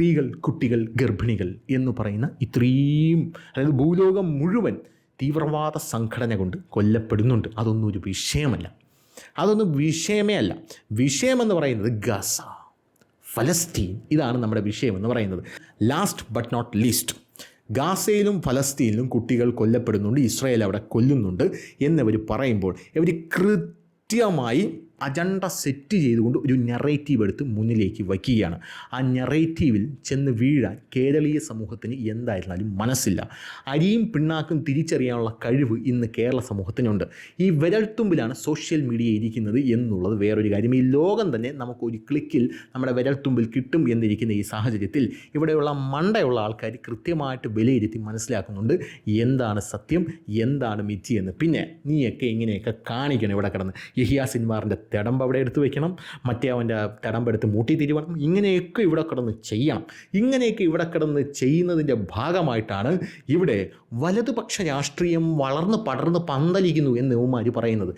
സ്ത്രീകൾ, കുട്ടികൾ, ഗർഭിണികൾ എന്ന് പറയുന്ന ഇത്രയും, അതായത് ഭൂലോകം മുഴുവൻ തീവ്രവാദ സംഘടന കൊണ്ട് കൊല്ലപ്പെടുന്നുണ്ട്. അതൊന്നും ഒരു വിഷയമല്ല, അതൊന്നും വിഷയമേ അല്ല. വിഷയമെന്ന് പറയുന്നത് ഗസ, ഫലസ്തീൻ, ഇതാണ് നമ്മുടെ വിഷയമെന്ന് പറയുന്നത്. ലാസ്റ്റ് ബട്ട് നോട്ട് ലീസ്റ്റ്, ഗാസയിലും ഫലസ്തീനിലും കുട്ടികൾ കൊല്ലപ്പെടുന്നുണ്ട്, ഇസ്രായേൽ അവിടെ കൊല്ലുന്നുണ്ട് എന്നവർ പറയുമ്പോൾ ഇവർ കൃത്യമായി അജണ്ട സെറ്റ് ചെയ്തുകൊണ്ട് ഒരു നെറേറ്റീവ് എടുത്ത് മുന്നിലേക്ക് വയ്ക്കുകയാണ്. ആ നെറേറ്റീവിൽ ചെന്ന് വീഴാൻ കേരളീയ സമൂഹത്തിന് എന്തായിരുന്നാലും മനസ്സില്ല. അരിയും പിണ്ണാക്കും തിരിച്ചറിയാനുള്ള കഴിവ് ഇന്ന് കേരള സമൂഹത്തിനുണ്ട്. ഈ വിരൽത്തുമ്പിലാണ് സോഷ്യൽ മീഡിയ ഇരിക്കുന്നത് എന്നുള്ളത് വേറൊരു കാര്യം. ഈ ലോകം തന്നെ നമുക്കൊരു ക്ലിക്കിൽ നമ്മുടെ വിരൽത്തുമ്പിൽ കിട്ടും എന്നിരിക്കുന്ന ഈ സാഹചര്യത്തിൽ ഇവിടെയുള്ള മണ്ടയുള്ള ആൾക്കാർ കൃത്യമായിട്ട് വിലയിരുത്തി മനസ്സിലാക്കുന്നുണ്ട് എന്താണ് സത്യം, എന്താണ് മിഥ്യയെന്ന്. പിന്നെ നീയൊക്കെ ഇങ്ങനെയൊക്കെ കാണിക്കണം ഇവിടെ കിടന്ന്. യഹിയ സിൻവാറിൻ്റെ തിടമ്പ് അവിടെ എടുത്ത് വെക്കണം, മറ്റേ അവൻ്റെ തിടമ്പ് എടുത്ത് മൂട്ടി തിരുവണം, ഇങ്ങനെയൊക്കെ ഇവിടെ കിടന്ന് ചെയ്യണം. ഇങ്ങനെയൊക്കെ ഇവിടെ കിടന്ന് ചെയ്യുന്നതിൻ്റെ ഭാഗമായിട്ടാണ് ഇവിടെ വലതുപക്ഷ രാഷ്ട്രീയം വളർന്ന് പടർന്ന് പന്തലിക്കുന്നു എന്ന് ഇവന്മാർ പറയുന്നത്.